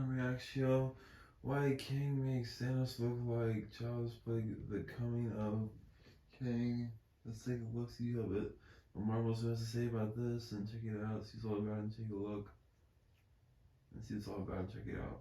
Reaction. Why Kang makes Thanos look like Child's Play, the coming of Kang. Let's take a look, see of it. What Marvel's has to say about this and check it out. See what's all about and take a look. And see what's all about and check it out.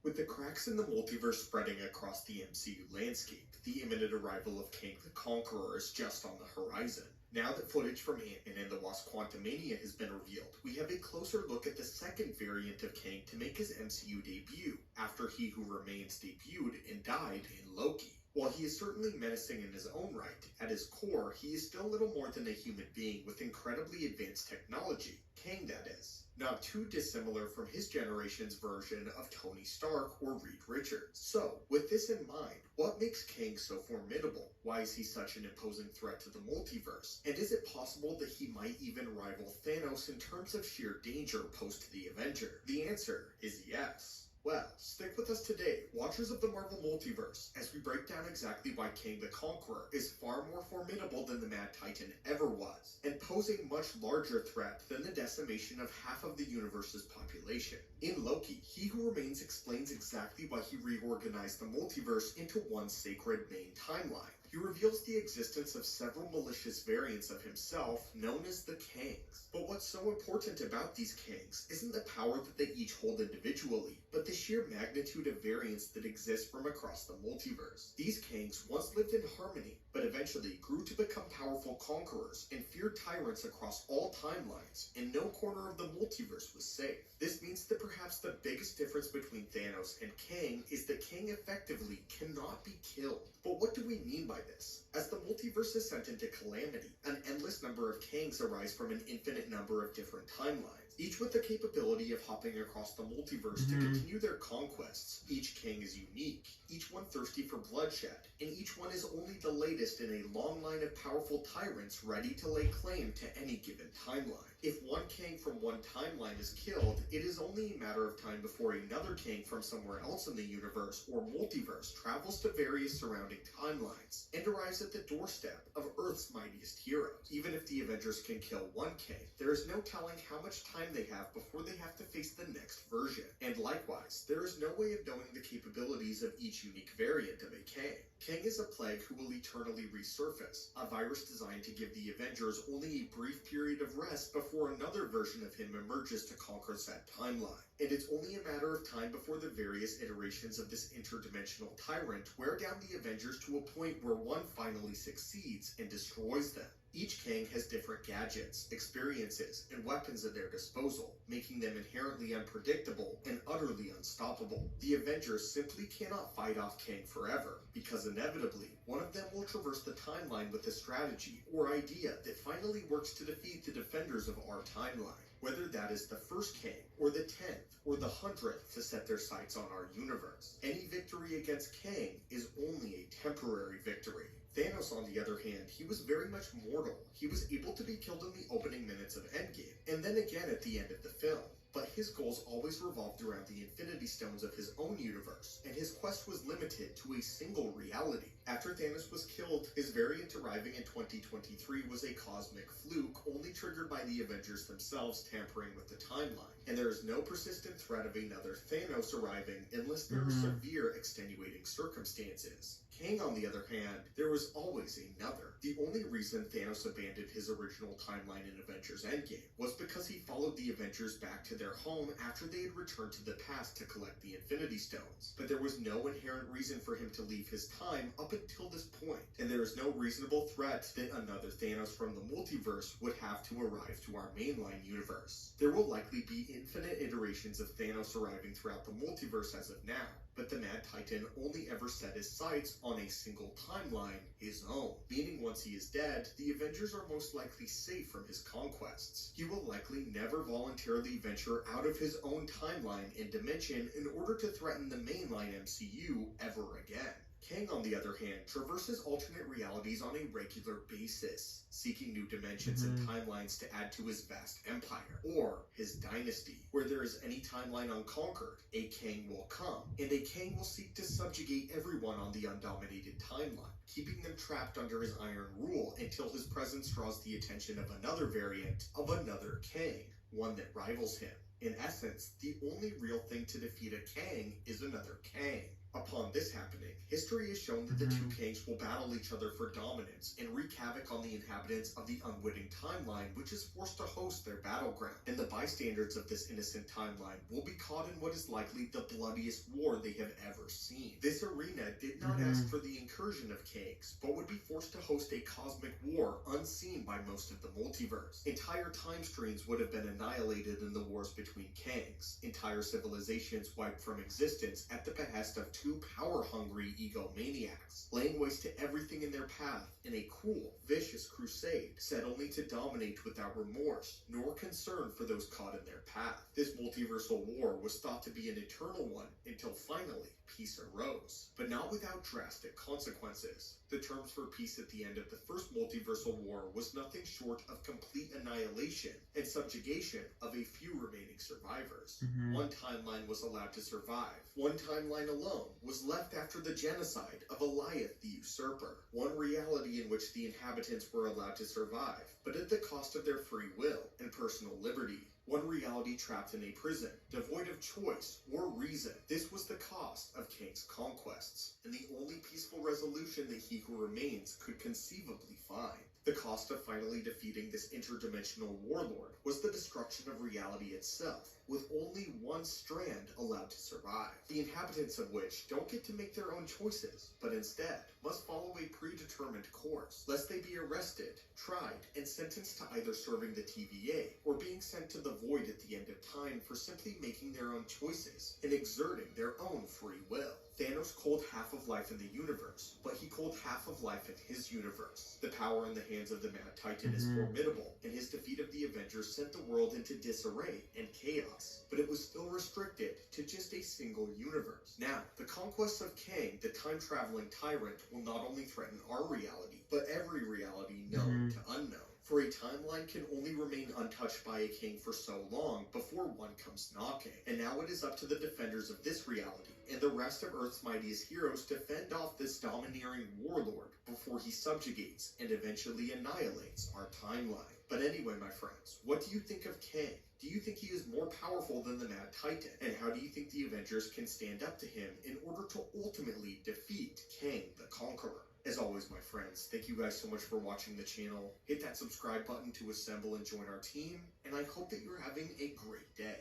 With the cracks in the multiverse spreading across the MCU landscape, the imminent arrival of Kang the Conqueror is just on the horizon. Now that footage from Ant-Man and the Wasp: Quantumania has been revealed, we have a closer look at the second variant of Kang to make his MCU debut, after He Who Remains debuted and died in Loki. While he is certainly menacing in his own right, at his core, he is still little more than a human being with incredibly advanced technology. Kang, that is. Not too dissimilar from his generation's version of Tony Stark or Reed Richards. So, with this in mind, what makes Kang so formidable? Why is he such an imposing threat to the multiverse? And is it possible that he might even rival Thanos in terms of sheer danger post the Avenger? The answer is yes. Well, stick with us today, watchers of the Marvel Multiverse, as we break down exactly why Kang the Conqueror is far more formidable than the Mad Titan ever was, and pose a much larger threat than the decimation of half of the universe's population. In Loki, He Who Remains explains exactly why he reorganized the multiverse into one sacred main timeline. He reveals the existence of several malicious variants of himself known as the Kangs. But what's so important about these Kangs isn't the power that they each hold individually, but the sheer magnitude of variants that exist from across the multiverse. These Kangs once lived in harmony, but eventually grew to become powerful conquerors and feared tyrants across all timelines, and no corner of the multiverse was safe. This means that perhaps the biggest difference between Thanos and Kang is that Kang effectively cannot be killed. But what do we mean by this? As the multiverse is sent into calamity, an endless number of Kangs arise from an infinite number of different timelines, each with the capability of hopping across the multiverse to continue their conquests. Each Kang is unique, each one thirsty for bloodshed, and each one is only the latest in a long line of powerful tyrants ready to lay claim to any given timeline. If one Kang from one timeline is killed, it is only a matter of time before another Kang from somewhere else in the universe or multiverse travels to various surrounding timelines and arrives at the doorstep of Earth's mightiest heroes. Even if the Avengers can kill one Kang, there is no telling how much time they have before they have to face the next version. And likewise, there is no way of knowing the capabilities of each unique variant of a Kang. Kang is a plague who will eternally resurface, a virus designed to give the Avengers only a brief period of rest before another version of him emerges to conquer said timeline. And it's only a matter of time before the various iterations of this interdimensional tyrant wear down the Avengers to a point where one finally succeeds and destroys them. Each Kang has different gadgets, experiences, and weapons at their disposal, making them inherently unpredictable and utterly unstoppable. The Avengers simply cannot fight off Kang forever, because inevitably, one of them will traverse the timeline with a strategy or idea that finally works to defeat the defenders of our timeline. Whether that is the first Kang, or the 10th, or the 100th to set their sights on our universe. Any victory against Kang is only a temporary victory. Thanos, on the other hand, he was very much mortal. He was able to be killed in the opening minutes of Endgame, and then again at the end of the film. But his goals always revolved around the Infinity Stones of his own universe, and his quest was limited to a single reality. After Thanos was killed, his variant arriving in 2023 was a cosmic fluke, only triggered by the Avengers themselves tampering with the timeline. And there is no persistent threat of another Thanos arriving unless there are severe extenuating circumstances. Kang, on the other hand, there was always another. The only reason Thanos abandoned his original timeline in Avengers Endgame was because he followed the Avengers back to their home after they had returned to the past to collect the Infinity Stones. But there was no inherent reason for him to leave his time up until this point, and there is no reasonable threat that another Thanos from the multiverse would have to arrive to our mainline universe. There will likely be infinite iterations of Thanos arriving throughout the multiverse as of now, but the Mad Titan only ever set his sights on a single timeline, his own. Meaning once he is dead, the Avengers are most likely safe from his conquests. He will likely never voluntarily venture out of his own timeline and dimension in order to threaten the mainline MCU ever again. Kang, on the other hand, traverses alternate realities on a regular basis, seeking new dimensions and timelines to add to his vast empire, or his dynasty. Where there is any timeline unconquered, a Kang will come, and a Kang will seek to subjugate everyone on the undominated timeline, keeping them trapped under his iron rule until his presence draws the attention of another variant of another Kang, one that rivals him. In essence, the only real thing to defeat a Kang is another Kang. Upon this happening, history has shown that the two Kangs will battle each other for dominance and wreak havoc on the inhabitants of the unwitting timeline, which is forced to host their battleground. And the bystanders of this innocent timeline will be caught in what is likely the bloodiest war they have ever seen. This arena did not ask for the incursion of Kangs, but would be forced to host a cosmic war unseen by most of the multiverse. Entire time streams would have been annihilated in the wars between Kangs. Entire civilizations wiped from existence at the behest of two power-hungry egomaniacs, laying waste to everything in their path in a cruel, vicious crusade set only to dominate without remorse nor concern for those caught in their path. This multiversal war was thought to be an eternal one until finally peace arose, but not without drastic consequences. The terms for peace at the end of the first multiversal war was nothing short of complete annihilation and subjugation of a few remaining survivors. One timeline was allowed to survive. One timeline alone was left after the genocide of Eliath the Usurper. One reality in which the inhabitants were allowed to survive, but at the cost of their free will and personal liberty. One reality trapped in a prison, devoid of choice or reason. This was the cost of Kang's conquests, and the only peaceful resolution that he who remains could conceivably find. The cost of finally defeating this interdimensional warlord was the destruction of reality itself, with only one strand allowed to survive, the inhabitants of which don't get to make their own choices, but instead must follow a predetermined course, lest they be arrested, tried, and sentenced to either serving the TVA or being sent to the void at the end of time for simply making their own choices and exerting their own free will. Thanos culled half of life in the universe, but he culled half of life in his universe. The power in the hands of the Mad Titan is formidable, and his defeat of the Avengers sent the world into disarray and chaos, but it was still restricted to just a single universe. Now, the conquest of Kang, the time-traveling tyrant, will not only threaten our reality, but every reality known to unknown. For a timeline can only remain untouched by a king for so long before one comes knocking. And now it is up to the defenders of this reality and the rest of Earth's mightiest heroes to fend off this domineering warlord before he subjugates and eventually annihilates our timeline. But anyway, my friends, what do you think of Kang? Do you think he is more powerful than the Mad Titan? And how do you think the Avengers can stand up to him in order to ultimately defeat Kang the Conqueror? As always, my friends, thank you guys so much for watching the channel. Hit that subscribe button to assemble and join our team, and I hope that you're having a great day.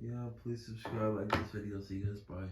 Yeah, please subscribe, like this video. See you guys. Bye.